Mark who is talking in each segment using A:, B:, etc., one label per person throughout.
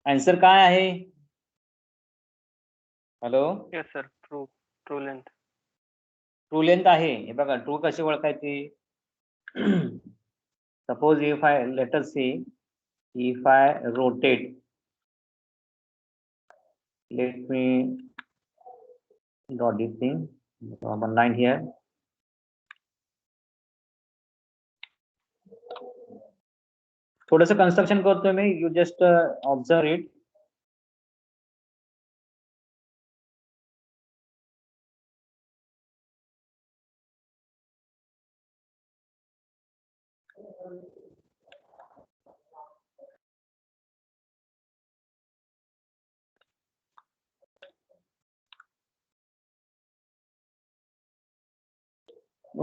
A: Answer काय आहे? Hello,
B: Yes, sir. True length.
A: True length आहे. हे बघा, ट्रू कशी ओळखायची? Suppose if I let us see, if I rotate, let me draw this thing, one line here. थोडस construction करतोय मी, you just observe it.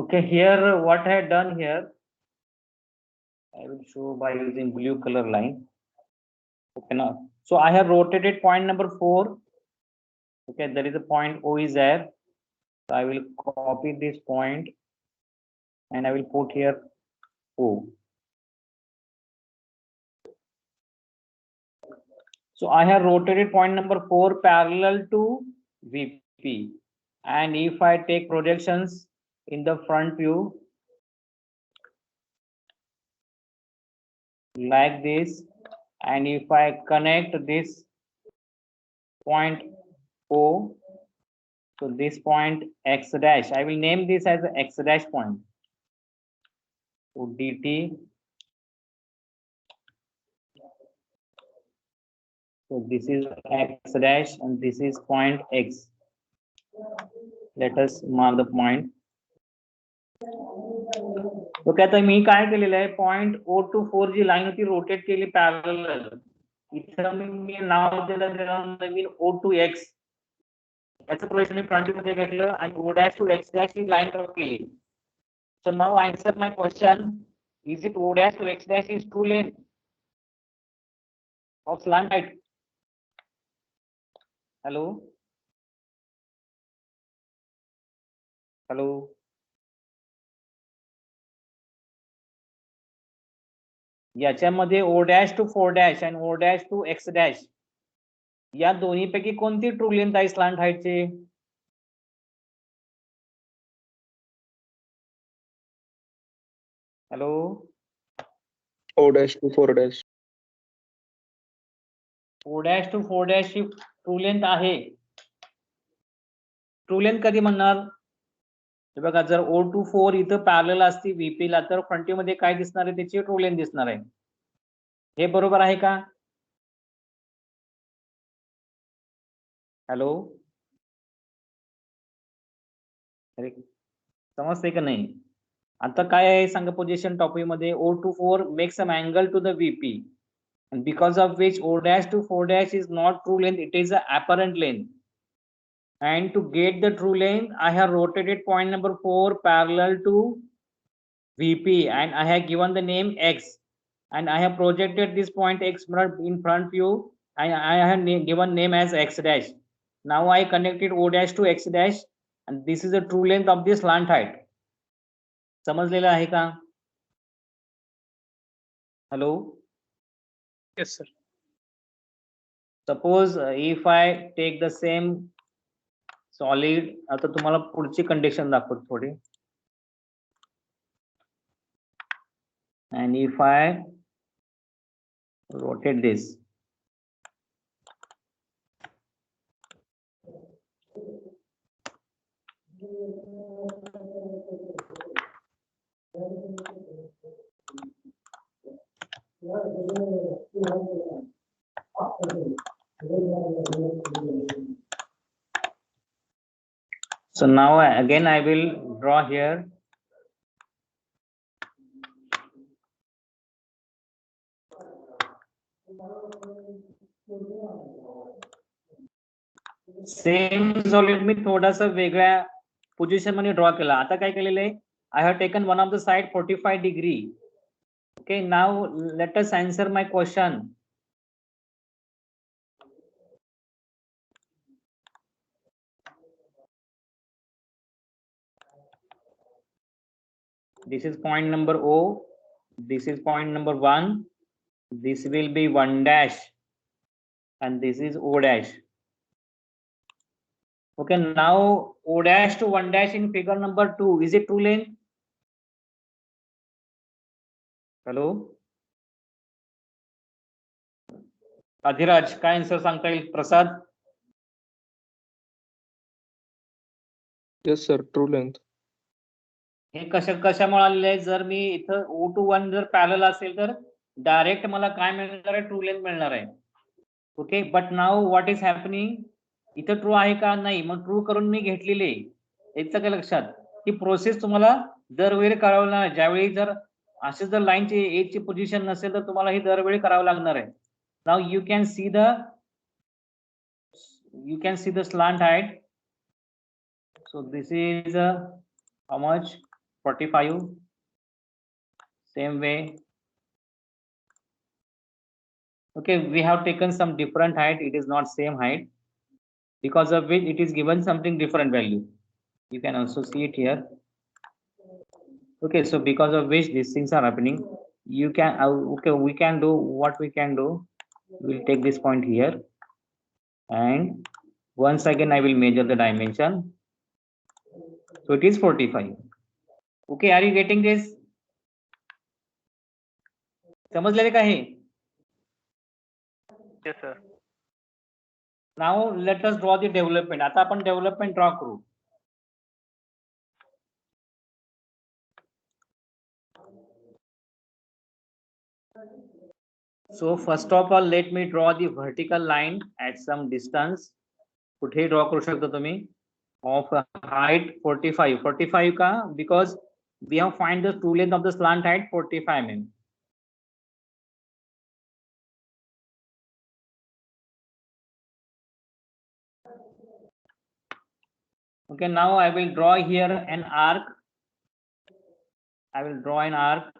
A: Okay, here what I had done here, I will show by using blue color line. Okay, now so I have rotated point number 4. Okay, there is a point O is there, so I will copy this point and I will put here O. So I have rotated point number 4 parallel to VP, and if I take projections in the front view like this, and if I connect this point O to this point X dash, I will name this as the X dash point. So DT, so this is X dash and this is point X. Let us mark the point. Okay, आता मी काय केलेलं आहे, point O to 4 जी line होती rotate केली parallel, इथं मी नाव दिलं नवीन O to X. याचं प्रोजेक्शन मी फ्रंट मध्ये घेतलं आणि O dash to X dash ही लाईन ड्रॉ केली. So now answer my question, is it O dash to X dash is true length of slant height? Hello, hello. याच्यामध्ये O dash to 4 dash and O dash to X dash या दोन्हीपैकी कोणती true length आहे slant हाईटची? Hello,
C: O dash to 4 dash.
A: O dash to 4 dash he true length आहे. True length कधी म्हणणार? हे बघा, जर O to 4 इथं पॅरलल असती VP ला, तर फ्रंट मध्ये काय दिसणार आहे? त्याची ट्रू लेंथ दिसणार आहे. हे बरोबर आहे का? हॅलो, अरे समजते का नाही? आता काय आहे सांगा पोझिशन टॉपिक मध्ये, O to 4 makes some angle to the VP, and because of which O dash to 4 dash is not true length, it is a apparent length. And to get the true length, I have rotated point number 4 parallel to VP and I have given the name X, and I have projected this point X in front view and I have given name as X dash. Now I connected O dash to X dash and this is the true length of this slant height. समजलेलं आहे का? Hello,
C: Yes, sir.
A: Suppose if I take the same solid, आता तुम्हाला पुढची condition दाखवतो थोडी. and if I rotate this, so now again I will draw here same solid मी थोडासा वेगळ्या पोझिशन मध्ये ड्रॉ केला. आता काय केलेलं आहे, I have taken one of the side 45 degree. Okay, now let us answer my question. This is point number O, this is point number 1, this will be 1 dash and this is O dash. Okay, now O dash to 1 dash in figure number 2, is it true length? Hello? Adhiraj काय answer सांगता येईल? प्रसाद?
C: Yes, sir. True length.
A: हे कशामुळे आलेले आहे? जर मी इथं O2 1 जर parallel असेल तर डायरेक्ट मला काय मिळणार आहे? ट्रू लेंथ मिळणार आहे. Okay, but now what is happening? इथं ट्रू आहे का? नाही. मग ट्रू करून मी घेतलेली आहे. याचं काय लक्षात? ही प्रोसेस तुम्हाला दरवेळी करावी लागणार. ज्यावेळी जर अशी जर लाईनची एजची पोझिशन नसेल तर तुम्हाला ही दरवेळी करावं लागणार आहे. Now you can see the slant height. So this is how much? 45. Same way. Okay, we have taken some different height. It is not same height, because of which it is given something different value. You can also see it here. Okay, so because of which these things are happening, you can okay, we can do what we can do. We'll take this point here, and once again I will measure the dimension. So it is 45. Okay, are you getting this? समजलेले का हे?
B: Yes, sir.
A: Now let us draw the development. आता आपण development draw करू. So first of all, let me draw the vertical line at some distance. कुठे draw करू शकता तुम्ही? Of height 45. 45 का? Because we have find the true length of the slant height 45 mm. Okay, now I will draw here an arc. I will draw an arc.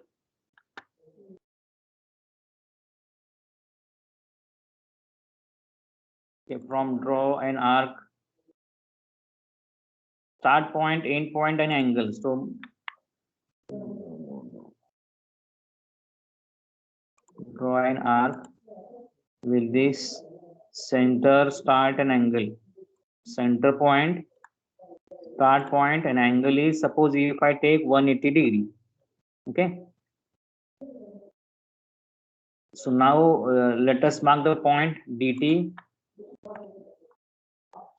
A: Okay, from draw an arc. Start point, end point, and angle. So draw an arc with this center, start, and angle. Center point, start point, and angle is, suppose if I take 180 degree. Okay. So now let us mark the point DT.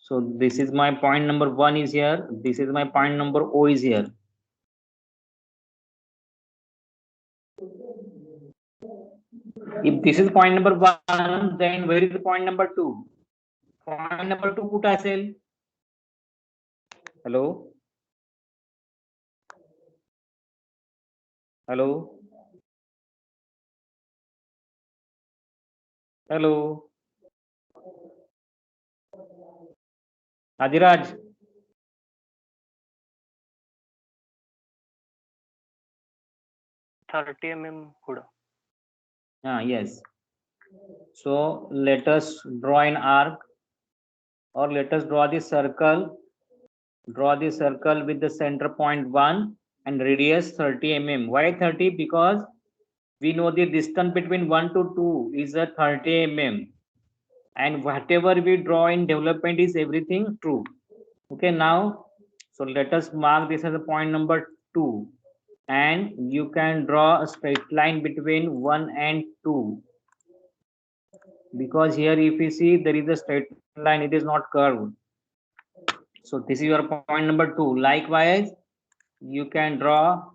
A: So this is my point number 1 is here. This is my point number O is here. If this is point number 1, then where is the point number 2? Point number 2 कुठे असेल? Hello? Hello? Hello? Adiraj?
B: 30 mm पुढं.
A: Yes. So let us draw an arc, or let us draw the circle. Draw the circle with the center point 1 and radius 30 mm. Why 30? Because we know the distance between 1 to 2 is a 30 mm, and whatever we draw in development is everything true. Okay, now so let us mark this as a point number 2, and you can draw a straight line between 1 and 2, because here if you see there is a straight line, it is not curved. So this is your point number 2. Likewise, you can draw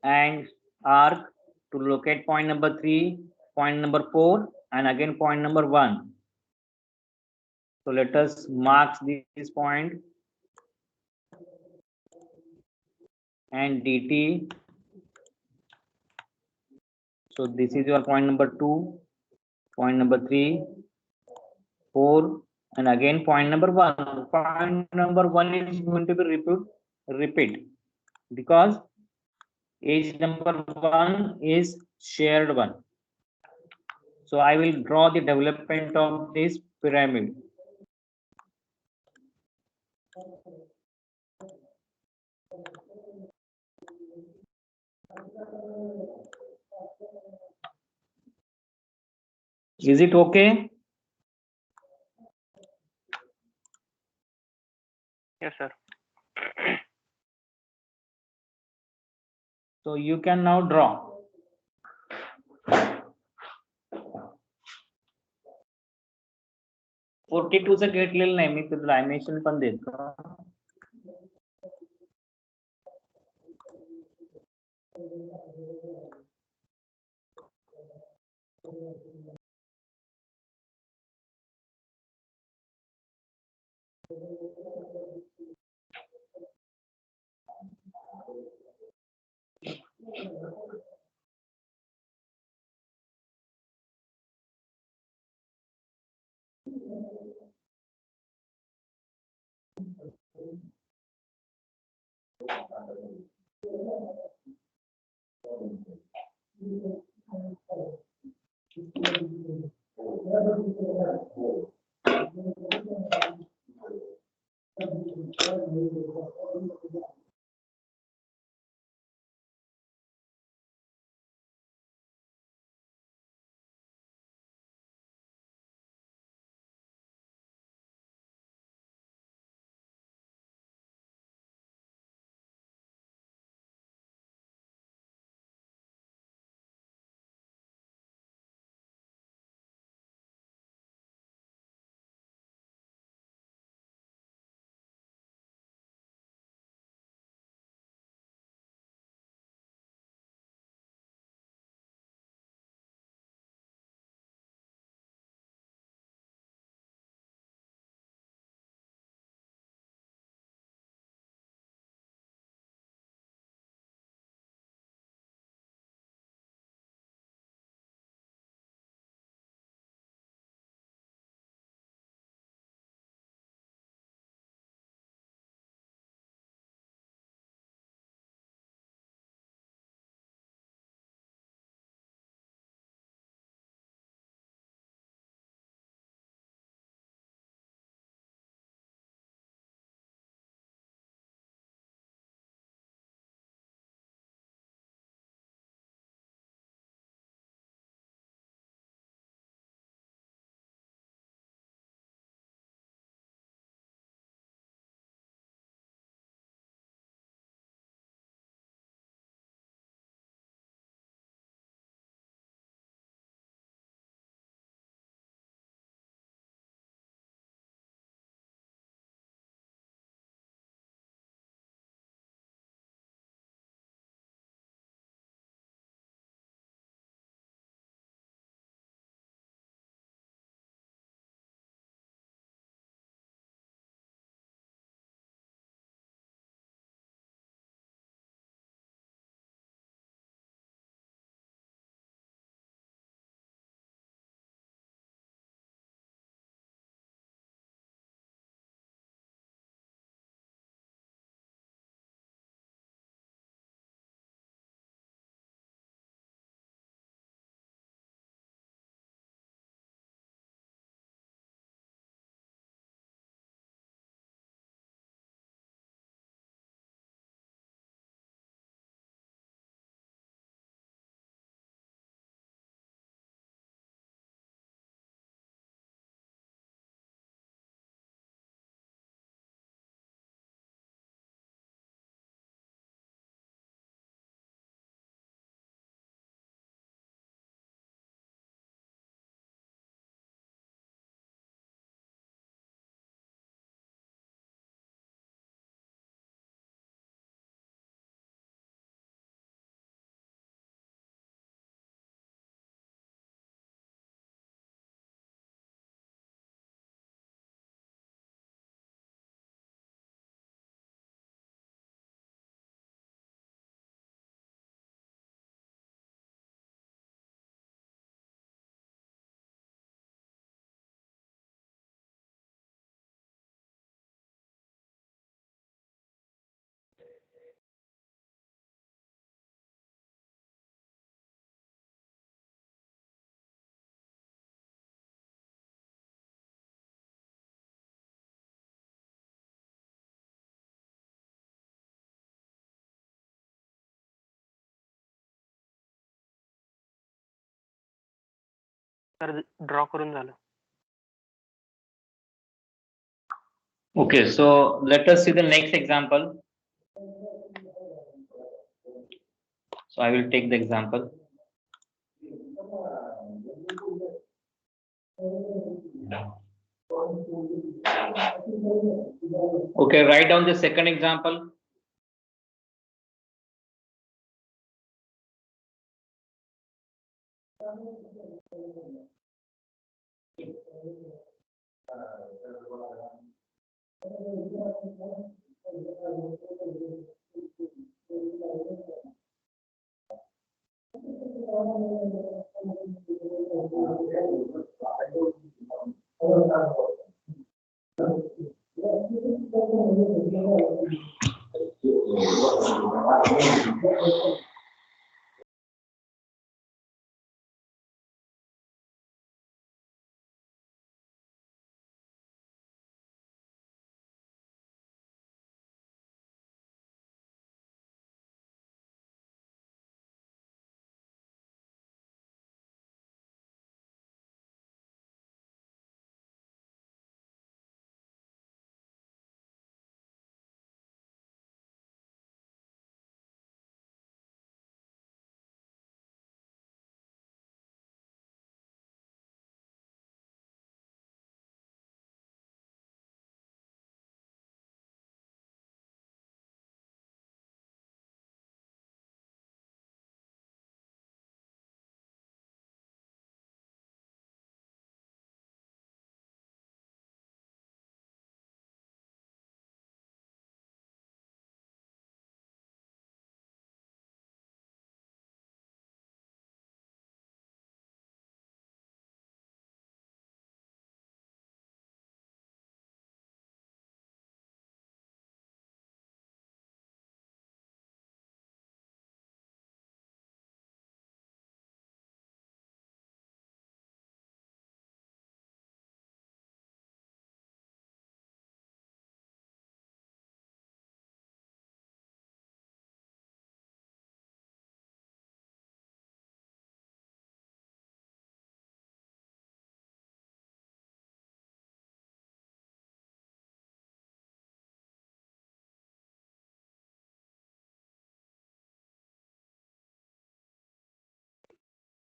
A: an arc to locate point number 3, point number 4, and again point number 1. So let us mark this point and DT. So this is your point number 2, point number 3, 4, and again point number 1. Point number 1 is going to be repeat because edge number 1 is shared one. So I will draw the development of this pyramid. Is it okay? So you can now draw. $42 चं घेतलेलं नाही मी, तुला dimension पण देतो.
B: तर draw करून झालं.
A: Okay, so let us see the next example. So I will take the example. Okay, write down the second example.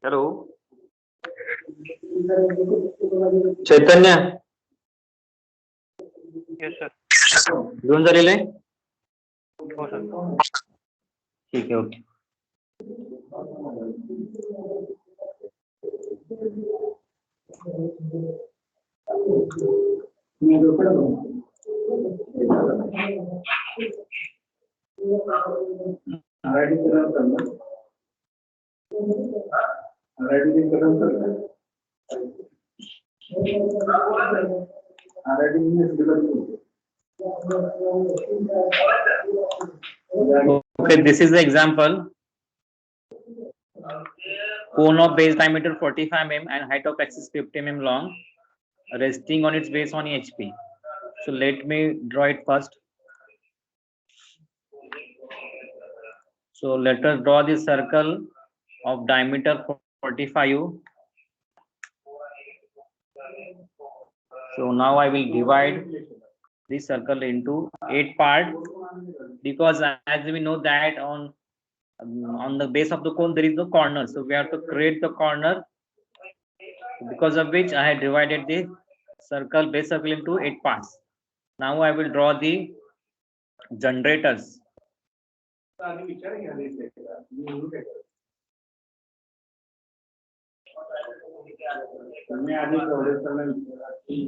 A: Hello. Chaitanya,
B: yes sir.
A: घेऊन झालेलं आहे?
B: हो सर.
A: ठीक आहे, okay. Okay, this is the example. Cone of base diameter 45 mm and height of axis 50 mm long, resting on its base on HP. So let me draw it first. So let us draw the circle of diameter 45. So now I will divide this circle into 8 parts, because as we know that on the base of the cone there is no corner, so we have to create the corner, because of which I had divided the base circle into 8 parts. Now I will draw the generators.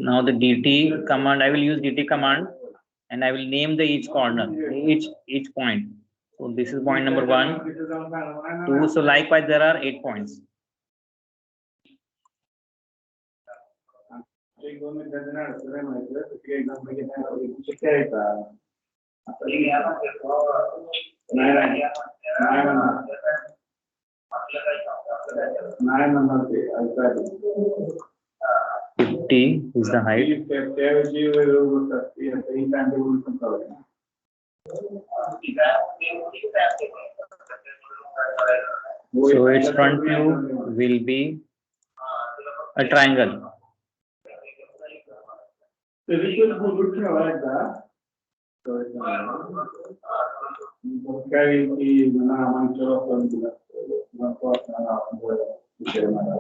A: Now the DT command, I will use DT command, and I will name the each corner, each point. So this is point number 1, 2. So likewise there are 8 points. Fifty is the height. So its front view will be a triangle.
D: काय की मला आमच्या करून दिला नको असताना आपण विषय मला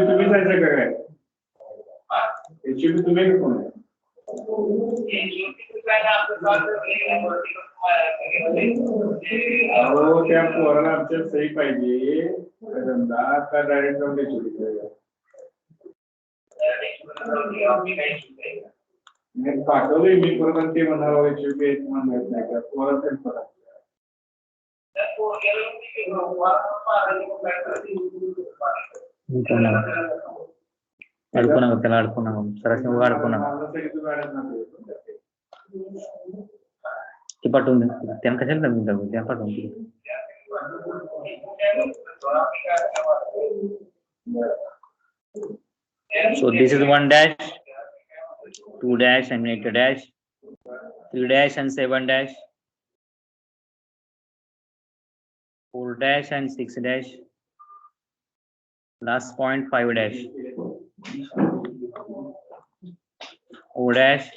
D: तुम्ही जायचं काय HUB तुम्ही कोण आहे अहो त्या पोराला आमच्या सही पाहिजे धंदा का डायरेक्ट जाऊन पाठवले मी परत ते म्हणावं HUB म्हणत नाही का पोरा
A: अडकू नका त्याला अडकू नका सरासरी उगा अडकू नका ते पाठवून द्या त्यांना कशाला लागून त्या पाठवून दिली so this is 1 dash 2 dash and 8 dash 3 dash and 7 dash 4 dash and 6 dash last point 5 dash O dash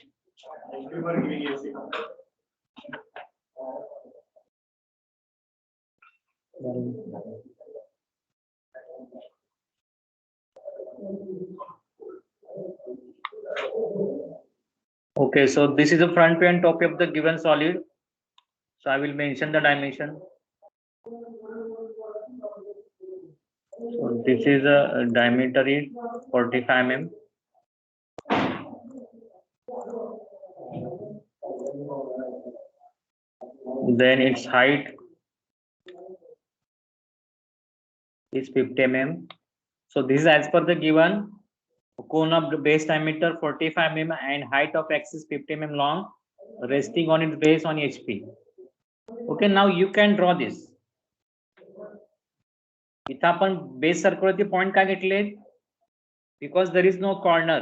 A: okay, so this is the front view and top view of the given solid. So I will mention the dimension. So this is a diameter is 45 mm. Then its height is 50 mm. So this is as per the given cone of the base diameter 45 mm and height of axis 50 mm long, resting on its base on HP. Okay, now you can draw this. इथं आपण base सर्कलवरती point का घेतले because there is no corner.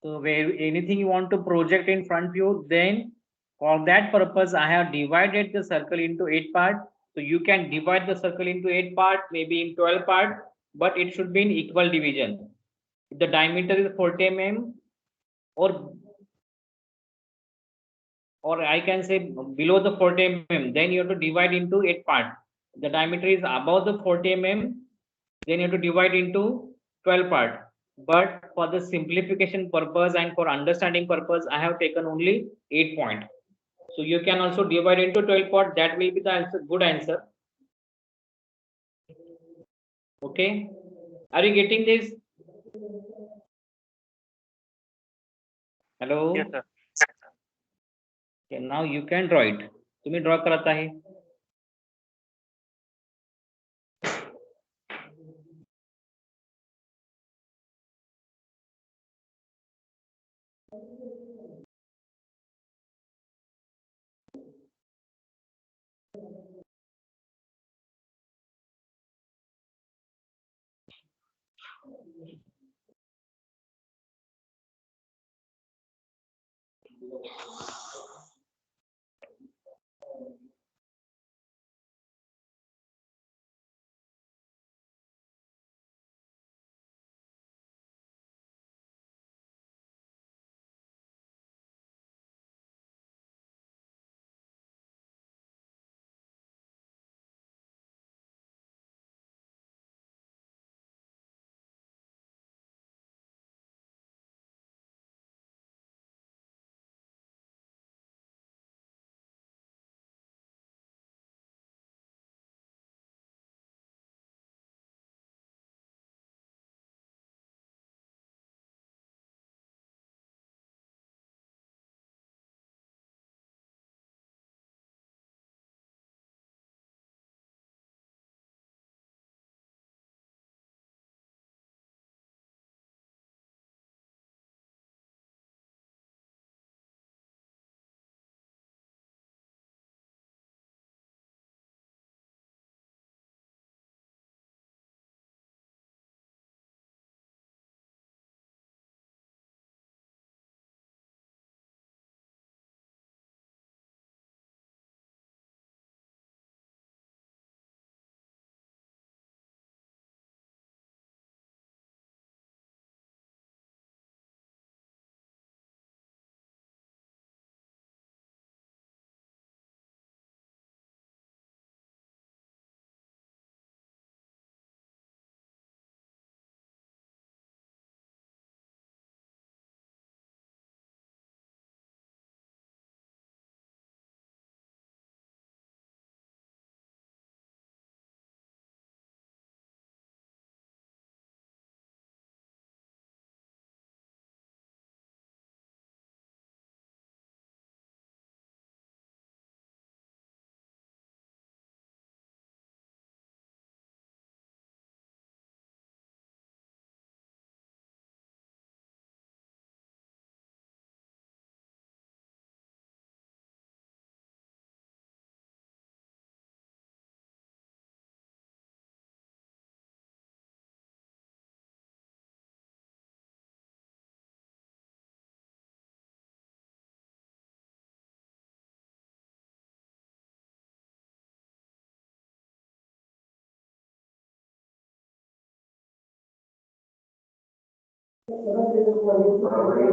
A: So where anything you want to project in front view, then for that purpose I have divided the circle into 8 parts. So you can divide the circle into 8 parts, maybe in 12 parts, but it should be in equal division. If the diameter is 40 mm or I can say below the 40 mm, then you have to divide into 8 parts. The diameter is above the 40 mm, then you have to divide into 12 parts. But for the simplification purpose and for understanding purpose, I have taken only 8 points. So you can also divide into 12 parts. That will be the answer, good answer. Okay, are you getting this? Hello.
B: Yes, sir.
A: Okay, now you can draw it. तुम्ही draw करत आहे.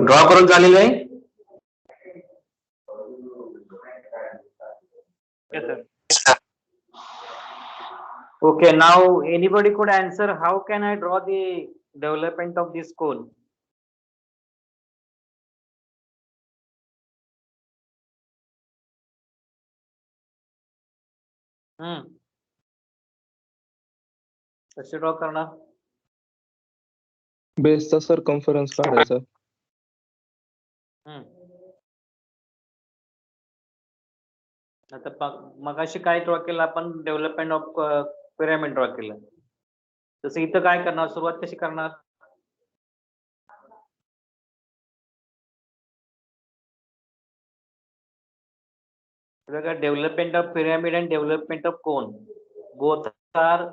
A: Draw करून झालेलं आहे.
B: Yes, sir.
A: Okay, now anybody could answer how can I draw the development of this cone? कसे draw करणार?
C: बेसचा circumference काढायचा.
A: आता मगाशी काय ड्रॉ केलं आपण? डेव्हलपमेंट ऑफ पिरामिड ड्रॉ केलं. तसं इथं काय करणार? सुरुवात कशी करणार? बघा, development of pyramid and development of cone both are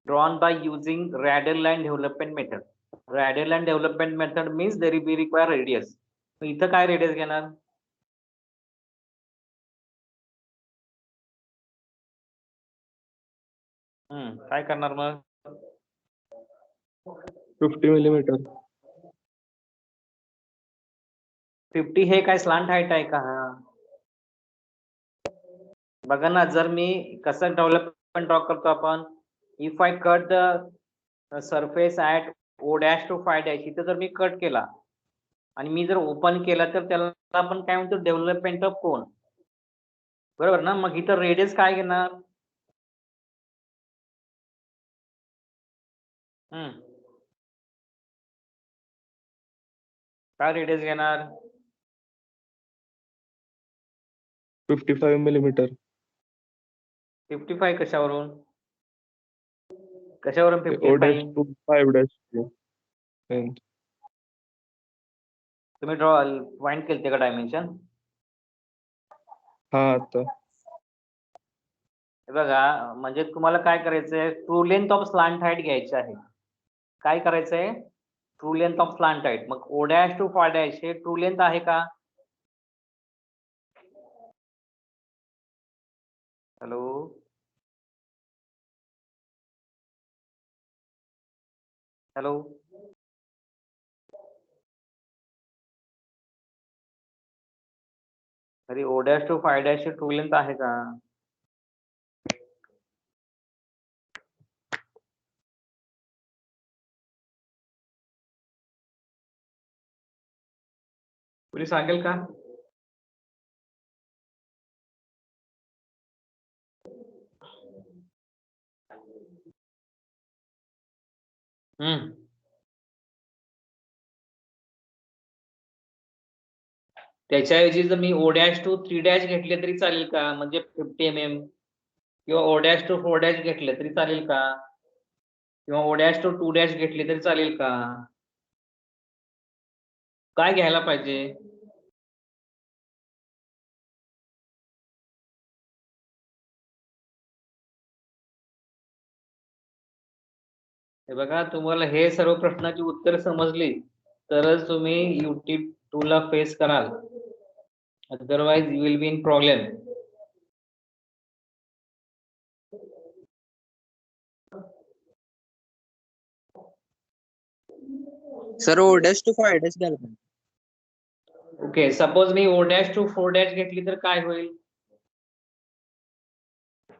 A: drawn by using radial line development method. Radial line development method means there we require radius. So इथं काय रेडियस घेणार? काय करणार मग?
C: 50 मिलीमीटर.
A: 50 हे काय स्लांट हाईट आहे का? बघा ना, जर मी कसं डेव्हलपमेंट ड्रॉ करतो आपण, if I cut the surface at O dash to five dash, इथं जर मी कट केला आणि मी जर ओपन केला तर त्याला आपण काय म्हणतो? डेव्हलपमेंट ऑफ कोन, बरोबर ना? मग इथं रेडियस काय घेणार? काय रेडियस घेणार?
C: 55 मिलीमीटर.
A: 55 कशावरून? कशावरून
C: O dash
A: 55?
C: to 5 dash.
A: तुम्ही ड्रॉ पॉइंट केलते का डायमेन्शन?
C: हा, आता
A: बघा, म्हणजे तुम्हाला काय करायचंय? True length of slant height घ्यायची आहे. काय करायचंय? True length of slant height. मग O dash to five dash हे ट्रू लेंथ आहे का? हॅलो, हॅलो, अरे O dash to five dash हे ट्रू लेंथ आहे का? कोणी सांगेल का? त्याच्याऐवजी जर मी ओ डॅश टू 3 डॅश घेतले तरी चालेल का? म्हणजे 50 mm, किंवा ओ डॅश टू 4 डॅश घेतले तरी चालेल का? किंवा ओ डॅश टू 2 डॅश घेतले तरी चालेल का? काय घ्यायला पाहिजे? हे बघा, तुम्हाला हे सर्व प्रश्नाची उत्तर समजली तरच तुम्ही युटिप 2 ला फेस कराल, otherwise you will be in problem.
E: Sir O dash two 5 dash घ्यायला पाहिजे.
A: ओके, सपोज मी ओ डॅश टू 4 डॅश घेतली तर काय होईल?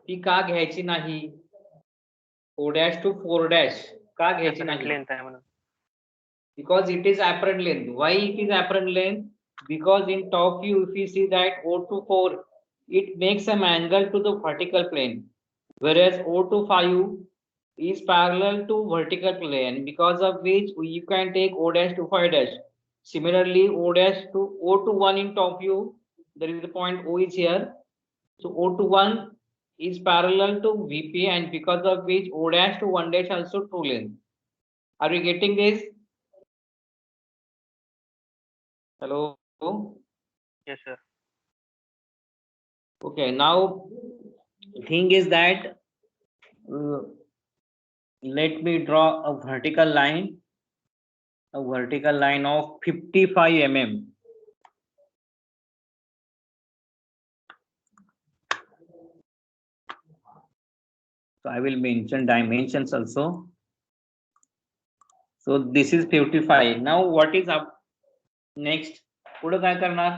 A: ती का घ्यायची नाही? ओ डॅश टू 4 डॅश का घ्यायची नाही?
B: लेंथ आहे म्हणून.
A: Because it is apparent length. Why it is apparent length? Because in top view, if you see that O to 4, it makes some angle to the vertical plane, whereas O to 5 is parallel to vertical plane, because of which you can take O dash to 5 dash. Similarly, O to 1 in top view, there is the point O is here. So O to 1 is parallel to VP, and because of which O dash to 1 dash also true length. Are you getting this? Hello.
B: Yes, sir.
A: Okay, now thing is that let me draw a vertical line of 55 mm. So I will mention dimensions also. So this is 55. Now what is up next? पुढे काय करणार?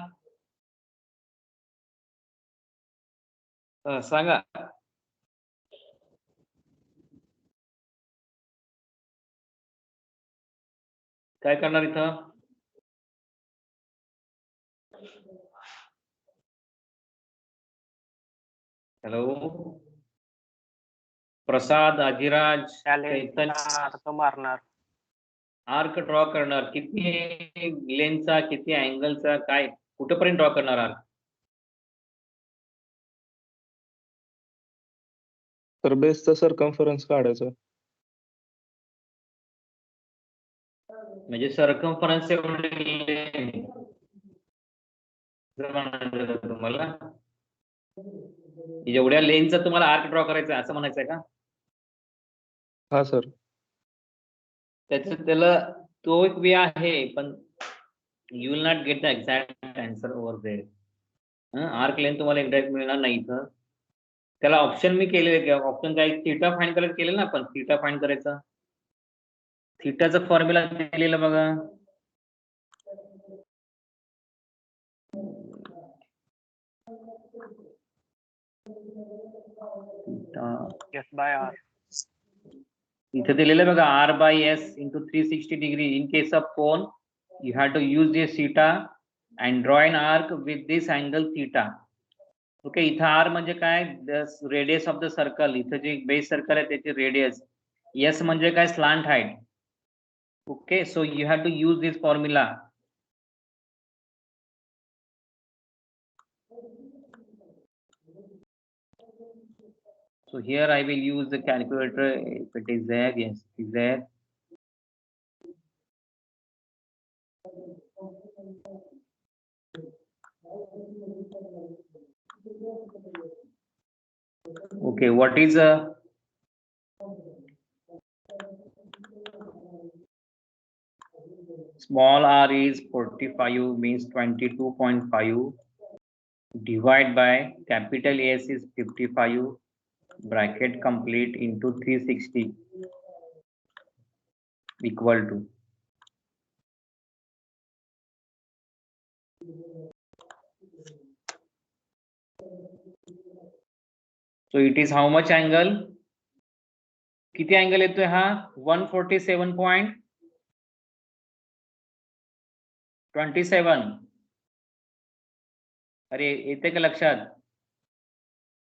A: सांगा. काय करणार इथं? Hello प्रसाद, अजिराज,
B: अर्थ मारणार.
A: Arc draw करणार. किती लेनचा, किती अँगलचा, काय कुठपर्यंत ड्रॉ करणार आर्क?
C: तर बेसचा सर्कम्फरन्स काढायचा.
A: म्हणजे सर्कम्फरन्स तुम्हाला एवढ्या लेनचा तुम्हाला आर्क ड्रॉ करायचा असं म्हणायचंय का?
C: हा सर.
A: त्याला तो एक वे आहे, पण you will not get the exact answer over there. Arc length तुम्हाला एक्झॅक्ट मिळणार नाही इथं. त्याला ऑप्शन मी केलेले. ऑप्शन काय? थीटा फाइंड करायचं केलं ना आपण. थीटा फाइंड करायचा. थीटाचा फॉर्म्युला दिलेला बघा.
B: S/R.
A: इथे दिलेलं बघा R/S into 360 degree. In case of cone, you have to use this theta and draw an arc with this angle theta. Okay. इथं R म्हणजे काय? The radius of the circle. इथं जे बेस सर्कल आहे त्याचे radius. S म्हणजे काय? Slant height. Okay. So you have to use this formula. So here I will use the calculator if it is there. Yes, it is there. Okay, what is a small r is 45 means 22.5 divide by capital S is 55 bracket complete into 360 equal to so it is how much angle? किती angle येतोय हा? 147.27. अरे येते का लक्षात?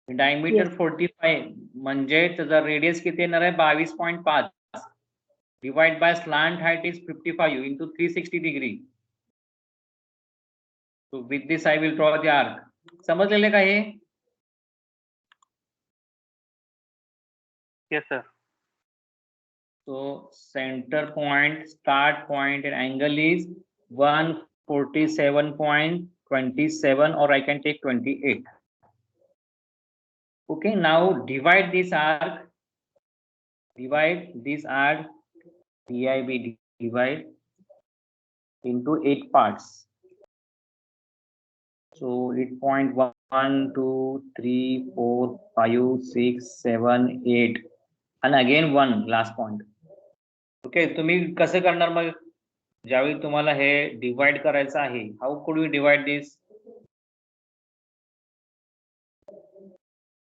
A: Diameter 45 म्हणजे त्याचा radius किती येणार आहे? 22.5 divide by slant height is 55 into 360 degree. So with this I will draw the arc. समजलेले का हे?
B: Yes, sir.
A: So center point, start point and angle is 147.27 or I can take 28. Okay, now divide this arc. Divide this arc DIB divide into 8 parts. So 8.1, 2, 3, 4, 5, 6, 7, 8 and again 1 last point. Okay, तुम्ही कसं करणार मग ज्यावेळी तुम्हाला हे divide करायचं आहे? How could we divide this?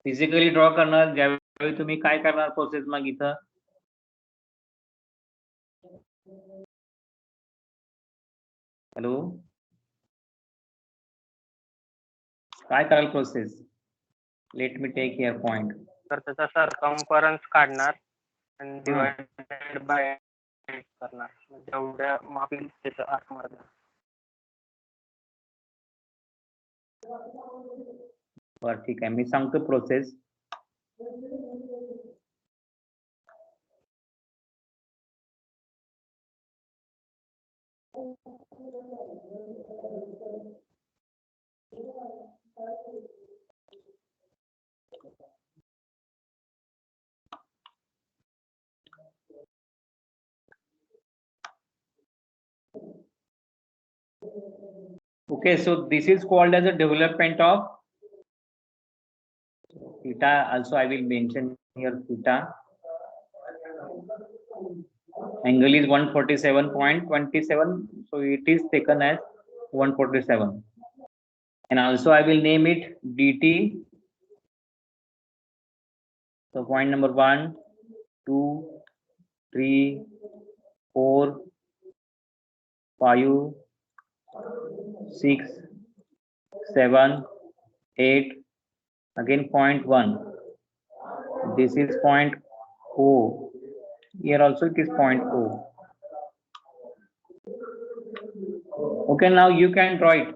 A: Physically draw करणार. ज्यावेळी तुम्ही काय करणार प्रोसेस मग इथं? हॅलो काय कराल process? Let me take here point.
B: तर त्याचा सर्कम्फरन्स काढणार आणि डिवाइडेड बाय करणार. जेवढ्या मापील त्याचं आर्क मारणार.
A: बरं ठीक आहे, मी सांगतो process. Okay, so this is called as a development of theta. Also I will mention here theta. Angle is 147.27, so it is taken as 147. And also I will name it dt. So point number 1, 2, 3, 4, 5, 6, 7, 8. Again point 1. This is point O. Here also it is point O. Okay, now you can draw it.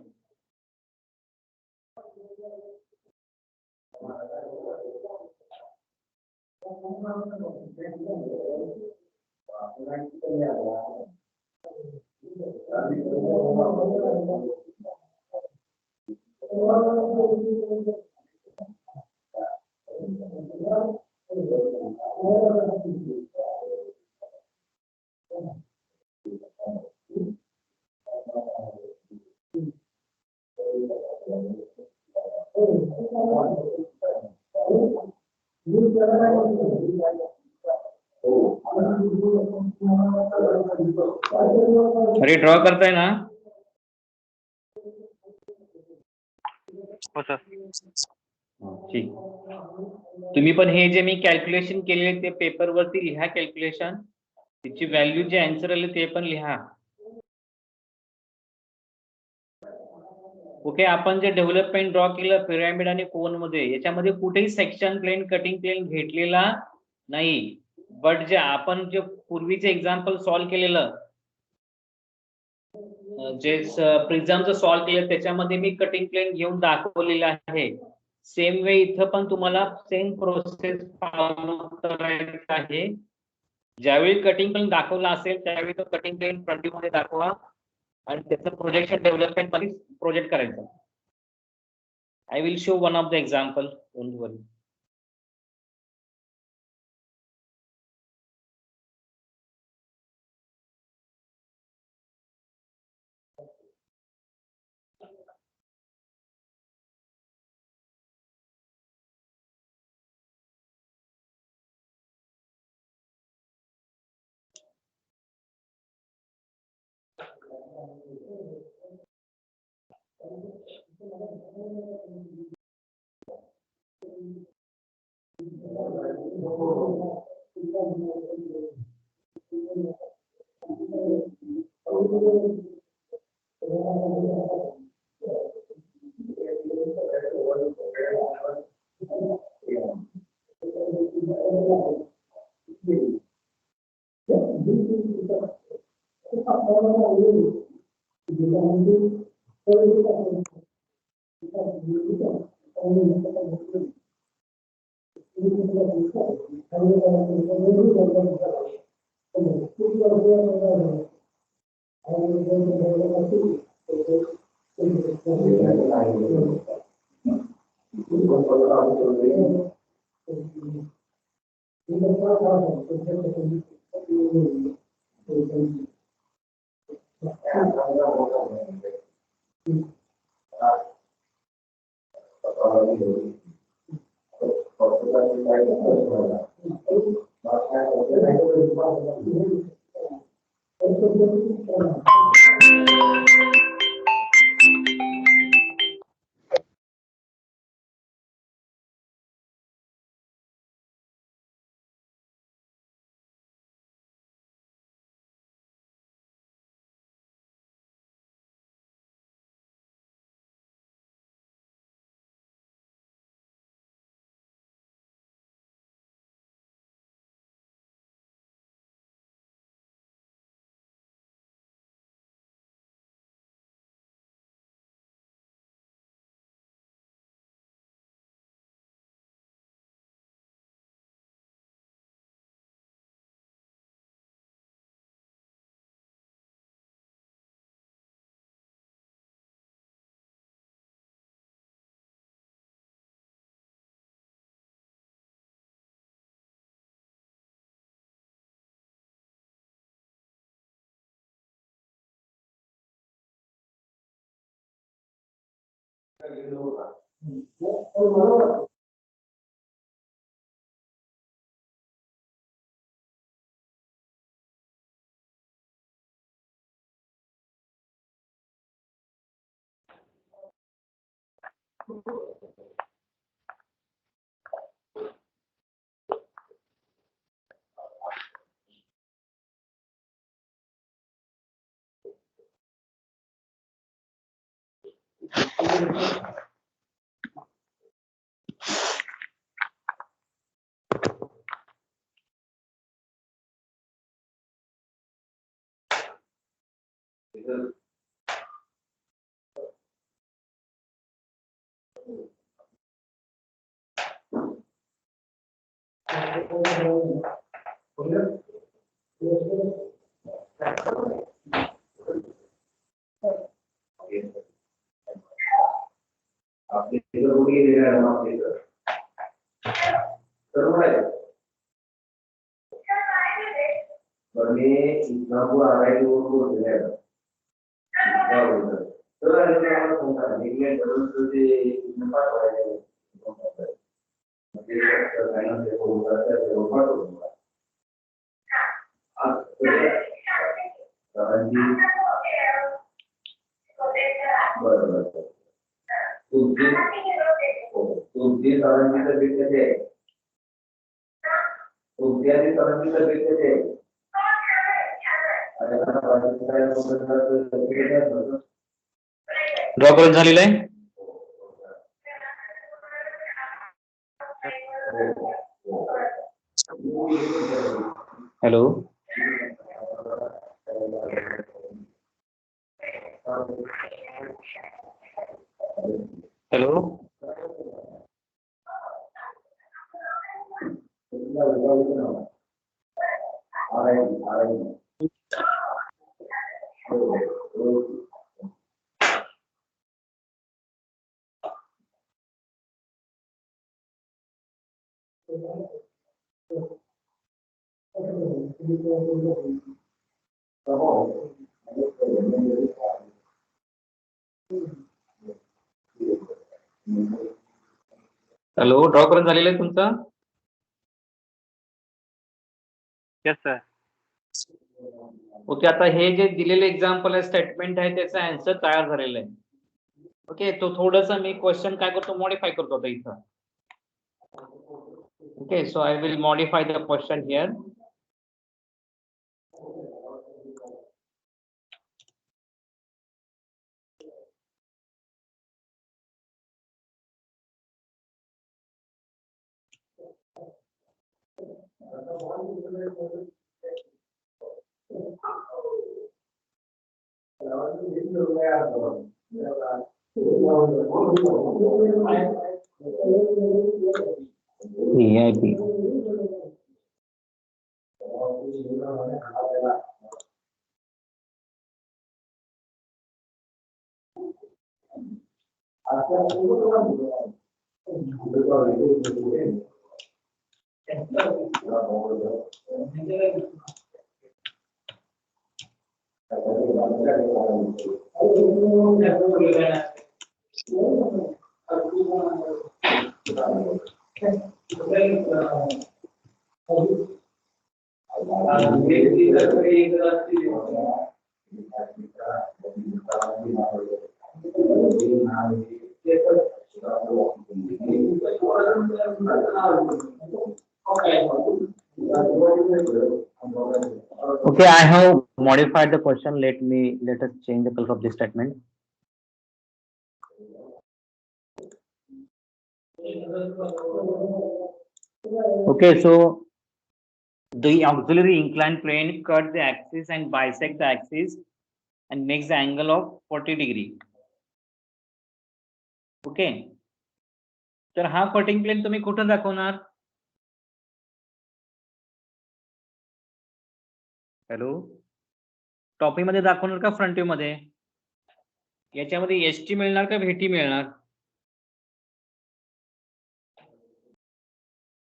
A: अरे draw करताय ना?
B: हो sir.
A: ठीक. तुम्ही पण हे जे मी calculation केलेले ते paper वरती लिहा कॅल्क्युलेशन. त्याची व्हॅल्यू जे आन्सर आले ते पण लिहा. ओके, आपण जे डेव्हलपमेंट ड्रॉ केलं पिरॅमिड आणि कोन मध्ये, याच्यामध्ये कुठेही सेक्शन प्लेन कटिंग प्लेन घेतलेला नाही. बट जे आपण जे पूर्वीचे एक्झाम्पल सॉल्व्ह केलेलं, जे प्रिझमचं सॉल्व्ह केलं त्याच्यामध्ये मी कटिंग प्लेन घेऊन दाखवलेलं आहे. सेम वे इथं पण तुम्हाला सेम प्रोसेस फॉलो करायचं आहे. ज्यावेळी कटिंग प्लेन दाखवला असेल त्यावेळी तो कटिंग प्लेन फ्रंट व्ह्यू मध्ये दाखवा आणि त्याचं प्रोजेक्शन डेव्हलपमेंट मध्ये प्रोजेक्ट करायचं. I will show one of the example. Don't worry.
D: आपले इथं कोणी गेलेलं आहे मग इथं. बरोबर आहे. बरं मी इस्लामपूर आरायची बोललेलं आहे. तर आम्हाला सांगा इंग्लंड बरोबर ते नफा करायचे. बरोबर तुमची सरांची तब्येत कशी आहे? तुमची आणि सरांची तब्येत कशी आहे?
A: ड्रॉ करून झालेलं आहे. हॅलो हॅलो हॅलो ड्रॉ करून झालेलं आहे तुमचं?
B: Yes sir.
A: ओके, आता हे जे दिलेले एक्झाम्पल आहे स्टेटमेंट आहे त्याचा आन्सर तयार झालेला आहे. ओके, तो थोडंसं मी क्वेश्चन काय करतो मॉडिफाय करतो आता इथं. Okay, so I will modify the question here. EIP. Okay, I have modified the question. Let us change the color of this statement. Okay, so the auxiliary inclined plane cut the axis and bisect the axis and makes the angle of 40 degree. Okay, तर हा cutting plane तुम्ही कुठं दाखवणार? Hello, top view मध्ये दाखवणार का front view मध्ये? याच्यामध्ये एसटी मिळणार का व्हीटी मिळणार?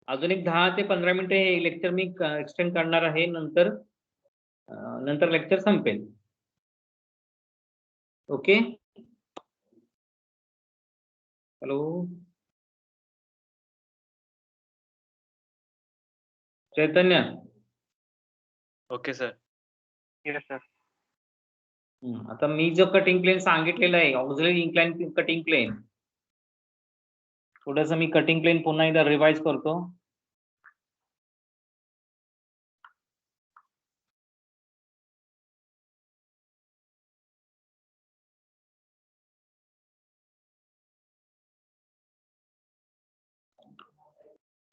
A: अजून एक 10 ते 15 मिनिटे हे लेक्चर मी एक्सटेंड करणार आहे, नंतर लेक्चर संपेल. Okay, hello Chaitanya.
E: Okay sir.
B: Yes sir.
A: आता मी जो कटिंग प्लेन सांगितलेला आहे ऑक्झिलरी इन्क्लाइन कटिंग प्लेन, थोडस मी कटिंग प्लेन पुन्हा एकदा रिवाइज करतो.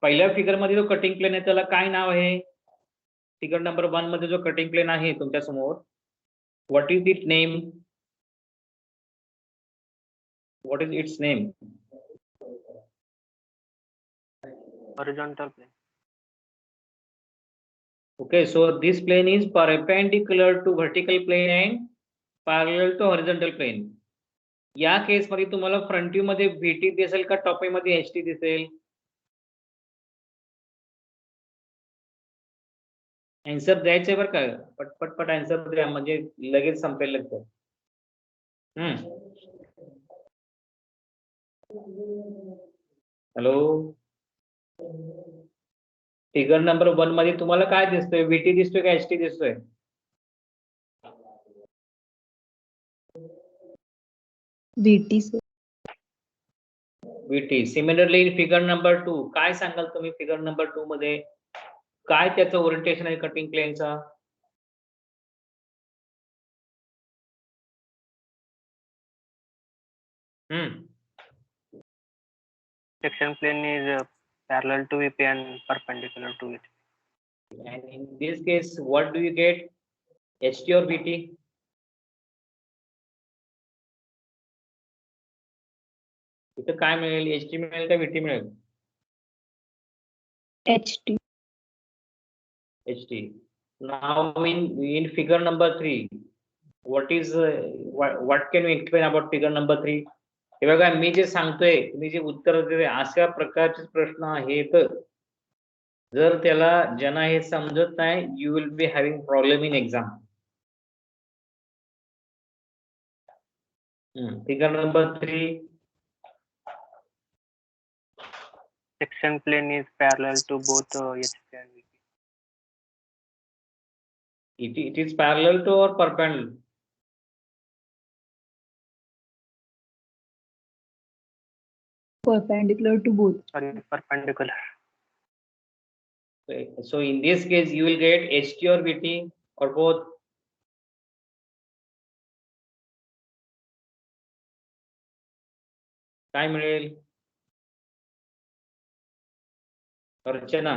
A: पहिल्या फिगर मध्ये जो कटिंग प्लेन आहे त्याला काय नाव आहे? फिगर नंबर 1 मध्ये जो कटिंग प्लेन आहे तुमच्या समोर, what is it name? What is its name?
B: Horizontal plane.
A: Okay, so this plane is perpendicular to vertical plane and parallel to horizontal plane. या केस मध्ये तुम्हाला फ्रंट व्ह्यू मध्ये VT दिसेल का टॉप व्ह्यू मध्ये HT दिसेल? Answer द्यायचे बरं का, पटपट आन्सर द्या म्हणजे लगेच संपेल लेक्चर. हॅलो, फिगर नंबर 1 मध्ये तुम्हाला काय दिसतोय? VT दिसतोय का HT दिसतोय?
F: VT sir.
A: VT. Similarly figure number 2 काय सांगाल तुम्ही? फिगर नंबर 2 मध्ये काय त्याचं ओरिएंटेशन आहे cutting प्लेनचा?
B: Section plane is parallel to VP and perpendicular to it.
A: And in this case, what do you get? HT or VT? इथं काय मिळेल? HT मिळेल का VT मिळेल?
F: HT.
A: HT. Now in figure number 3, what can you explain about figure number 3? हे बघा, मी जे सांगतोय तुम्ही जे उत्तर देते अशा प्रकारचे प्रश्न आहेत. जर त्याला ज्यांना हे समजत नाही, you will B having problem in exam. Figure number 3.
B: Section plane is parallel to both HP and VP.
A: It is parallel to or perpendicular?
F: Perpendicular to both.
B: Sorry, perpendicular.
A: So in this case, you will get HT or VT or both. काय मिळेल? अर्चना,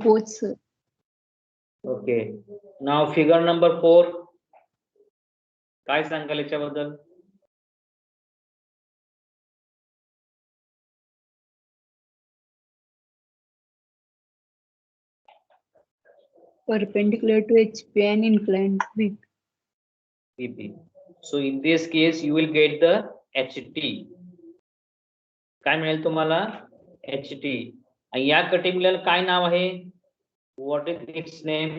F: Both sir.
A: Okay. नाव figure number 4 काय सांगाल याच्याबद्दल?
F: Perpendicular to HP and inclined to
A: VP. So in this case, you will get the HT. काय मिळेल तुम्हाला? HT. आणि या कटिंग प्लेनला काय नाव आहे? What is it's name?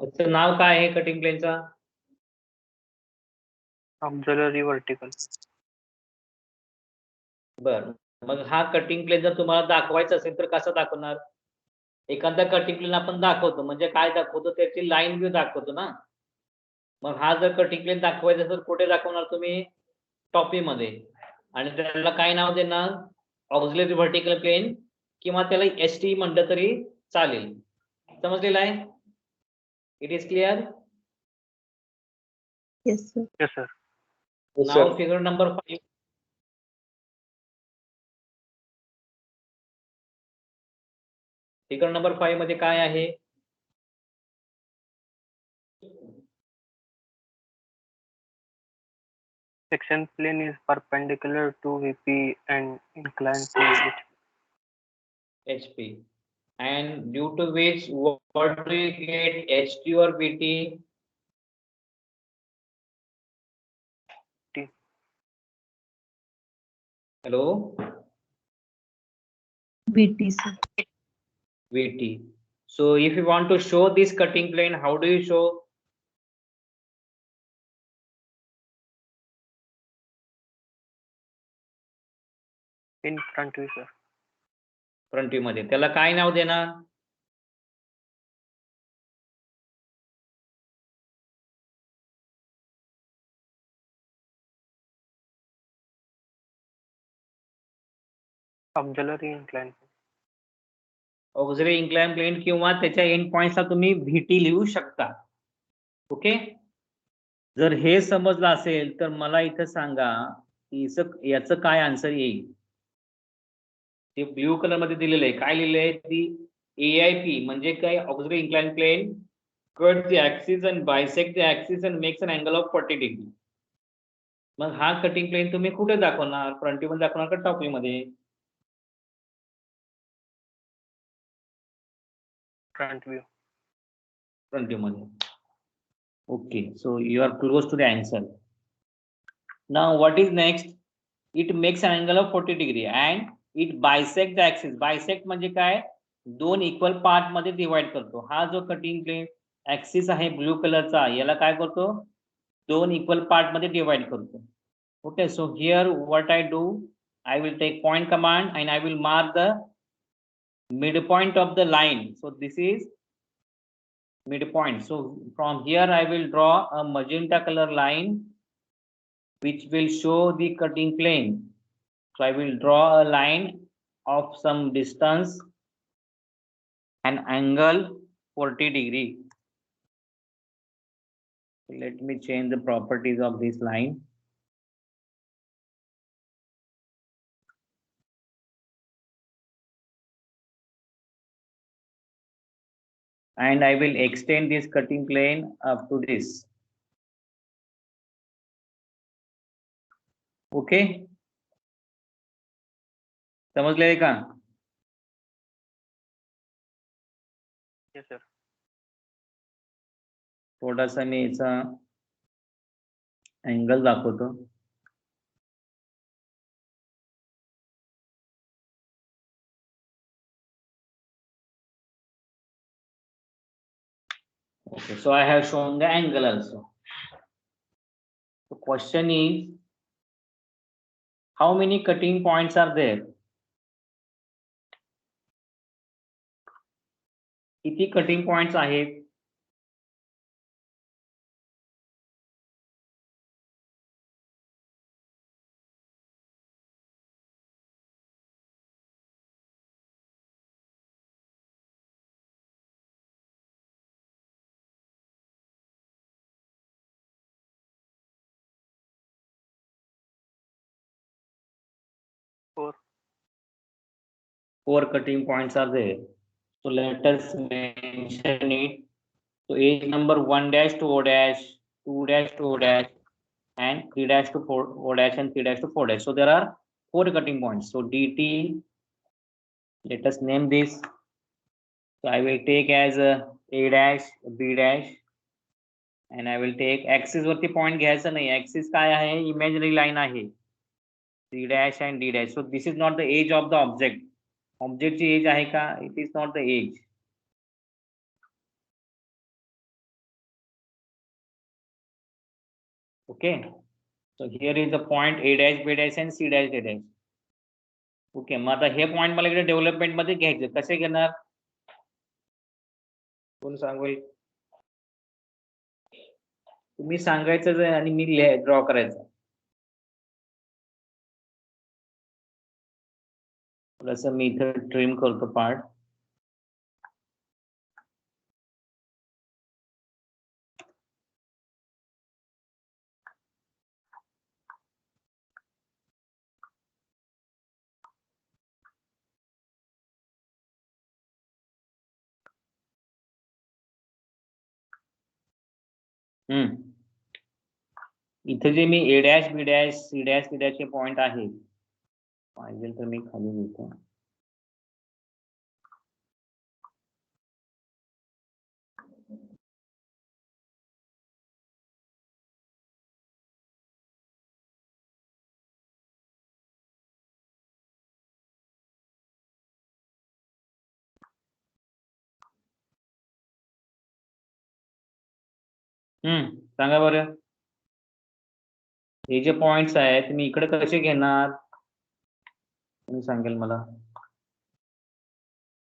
A: त्याचं नाव काय आहे कटिंग प्लेनचा?
B: Auxiliary vertical.
A: बर, मग हा कटिंग प्लेन जर तुम्हाला दाखवायचा असेल तर कसं दाखवणार? एखादा कटिंग प्लेन आपण दाखवतो म्हणजे काय दाखवतो? त्याची लाईन व्ह्यू दाखवतो ना. मग हा जर कटिंग प्लेन दाखवायचा तर कुठे दाखवणार तुम्ही? टॉप व्ह्यू मध्ये. आणि त्याला काय नाव देणार? ऑक्झिलरी व्हर्टिकल प्लेन, किंवा त्याला HT म्हटलं तरी चालेल. समजलेलं आहे? It is clear?
F: Yes sir.
B: Yes, sir.
A: Now figure number 5. Figure number 5 मध्ये काय आहे?
B: Section plane is perpendicular to VP and inclined to HP.
A: HP. And due to which, what do you get? HT or VT?
B: T.
A: Hello?
F: VT sir.
A: VT. So if you want to show this cutting plane, how do you show?
B: In front view sir.
A: Front view मध्ये त्याला काय नाव देणार?
B: Auxiliary incline.
A: Auxiliary incline plane किंवा त्याच्या and पॉइंट्सला तुम्ही VT लिहू शकता. ओके, जर हे समजलं असेल तर मला इथं सांगा की याचं काय आन्सर येईल. ते ब्ल्यू कलर मध्ये दिलेलं आहे, काय लिहिलंय ती AIP म्हणजे काय? Auxiliary incline plane cut the axis and bisect the axis and makes an angle of 40 degree. मग हा कटिंग प्लेन तुम्ही कुठे दाखवणार? फ्रंट व्ह्यू मध्ये दाखवणार का टॉप व्ह्यू मध्ये?
B: Front view.
A: फ्रंट व्ह्यू मध्ये. Okay, so you are close to the answer. Now what is next? It makes an angle of 40 degree and it bisects the axis. Bisect म्हणजे काय? दोन equal part मध्ये divide करतो. हा जो cutting plane axis आहे blue कलरचा, याला काय करतो? दोन इक्वल पार्ट मध्ये डिवाइड करतो. Okay, so here what I do, I will take point command and I will mark the midpoint of the line. So this is midpoint. So from here I will draw a magenta color line which will show the cutting plane. So I will draw a line of some distance and angle 40 degree. Let me change the properties of this line. And I will extend this cutting plane up to this. Okay, समजले का?
B: Yes sir.
A: थोडासा मी याचा angle दाखवतो. Okay, so I have shown the angle also. The question is, how many cutting points are there? किती cutting points आहेत?
B: Four.
A: 4 cutting points are there. So let us mention it. So edge number 1 dash to O dash, 2 dash to O dash, and 3 dash to 4 O dash, and 3 dash to 4 dash. So there are 4 cutting points. So DT, let us name this. So I will take as A dash, B dash, and I will take axis वरती point घ्यायचं नाही. Axis काय आहे? Imaginary line आहे. C dash and D dash. So this is not the edge of the object. Object ची edge आहे का? It is not the edge. Okay, so here is the point A dash, B dash and C dash, D dash. Okay, मग आता हे point मला इकडे development मध्ये घ्यायचे, कसे घेणार? कोण सांगेल? तुम्ही सांगायचं आणि मी ड्रॉ करायचं. थोडंसं मी इथं ट्रिम करतो पार्ट. इथे जे मी A dash, B dash, C dash, D dash चे पॉइंट आहे, पाहिजे तर मी खाली लिहितो. सांगा बरं, हे जे पॉइंट्स आहेत मी इकडे कसे घेणार? कोणी सांगेल मला?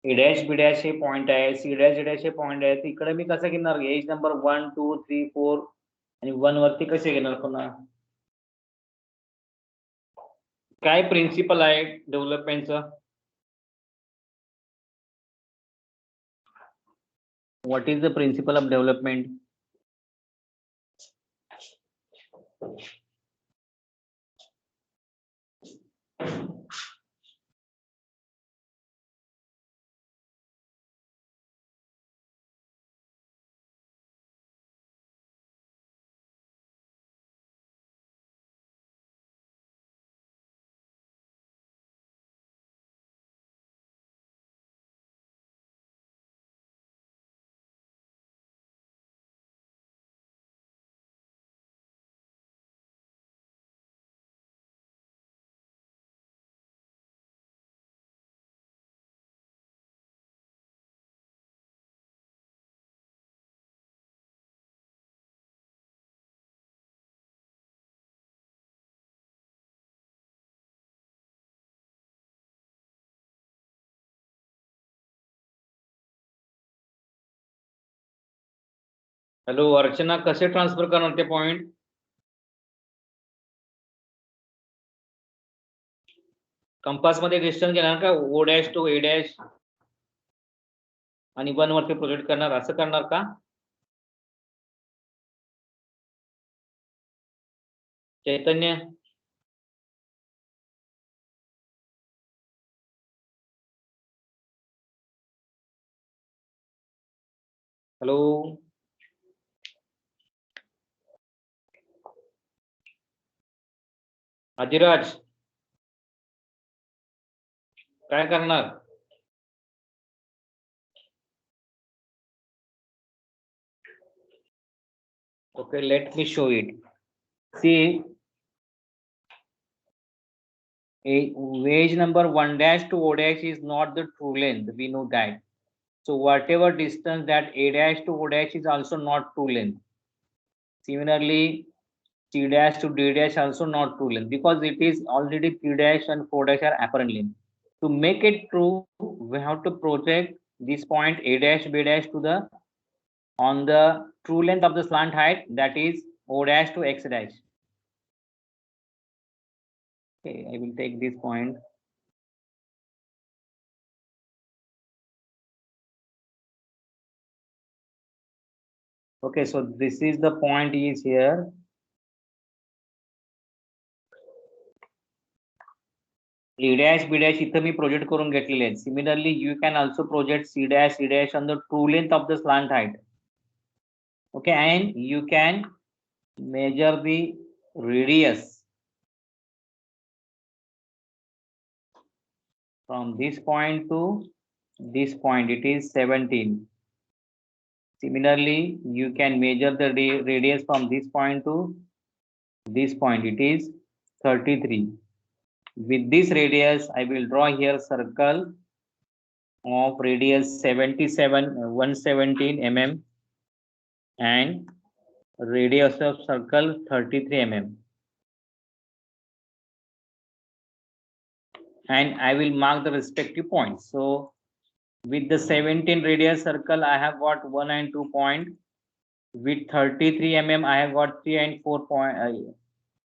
A: ए डॅश बी डॅश हे पॉइंट आहे, सी डॅश डी डॅश हे पॉइंट आहे. इकडे मी कसं घेणार? एज नंबर 1 2 3 4 आणि 1 वरती कसे घेणार पुन्हा? काय प्रिन्सिपल आहे डेव्हलपमेंटचं? What is the principle of development? Hello Archana, कसे ट्रान्सफर करणार ते पॉइंट? कंपास मध्ये डिस्टन्स घेणार का? ओ डॅश टू ए डॅश आणि 1 वरती प्रोजेक्ट करणार, असं करणार का? चैतन्य, हॅलो, अधिराज, काय करणार? Okay, let me show it. See, edge number 1 dash to O dash is not the true length. We know that. So whatever distance that A dash to O dash is also not true length. Similarly, C dash to D dash also not true length because it is already 3 dash and 4 dash are apparent length. To make it true, we have to project this point A dash B dash to the on the true length of the slant height, that is O dash to X dash. Okay, I will take this point. Okay, so this is the point is here. A dash B dash इथं मी project करून घेतलेले आहेत. Similarly, you can also project C dash on the true length of the slant height. Okay, and you can measure the radius from this point to this point. It is 17. Similarly, you can measure the radius from this point to this point. It is 33. With this radius, I will draw here circle of radius 117 mm and radius of circle 33 mm. And I will mark the respective points. So with the 17 radius circle, I have got 1 and 2 point. With 33 mm, I have got 3 and 4 point.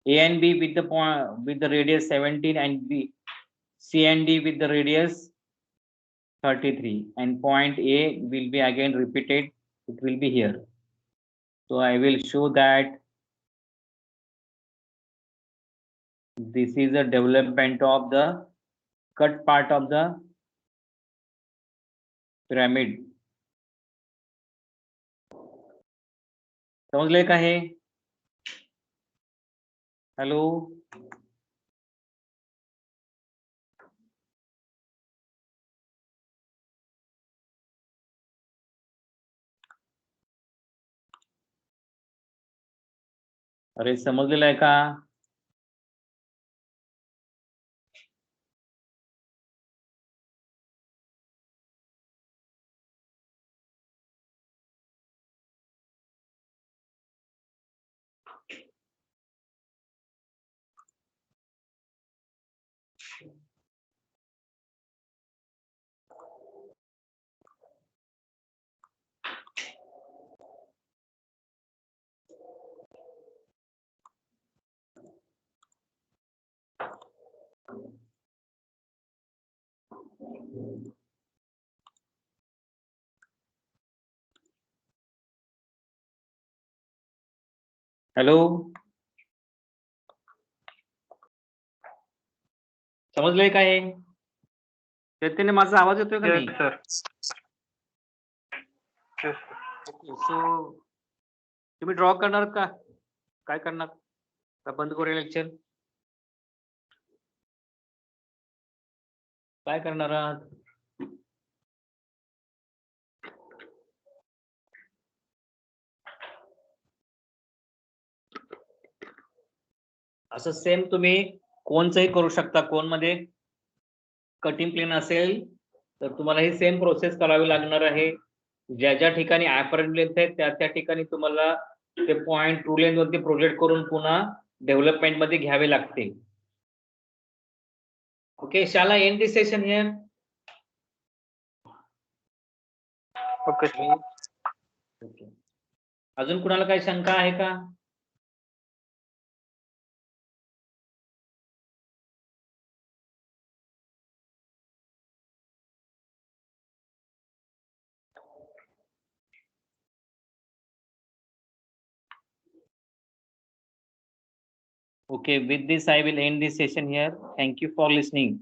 A: A and B with the point with the radius 17 and B, C and D with the radius 33, and point A will be again repeated. It will be here. So I will show that this is the development of the cut part of the pyramid. समजले का हे? Hello, अरे समजलेलं आहे का? Hello, समजलंय काय? चैतन्य, माझा आवाज येतोय का नाही?
B: Yes, sir. Yes, sir.
A: सो तुम्ही ड्रॉ करणार का? काय करणार? का बंद करूया लेक्चर? काय करणार आहात? असं सेम तुम्ही कोणचंही करू शकता. कोण मध्ये कटिंग प्लेन असेल तर तुम्हाला ही सेम प्रोसेस करावी लागणार आहे. ज्या ज्या ठिकाणी ऍपरंट लेंथ आहे त्या त्या ठिकाणी तुम्हाला ते पॉइंट ट्रू लेंथ वरती प्रोजेक्ट करून पुन्हा डेव्हलपमेंट मध्ये घ्यावे लागते. ओके, शाला and this session here.
B: Okay, sir.
A: Okay, अजून कुणाला काही शंका आहे का? Okay, with this I will end this session here. Thank you for listening.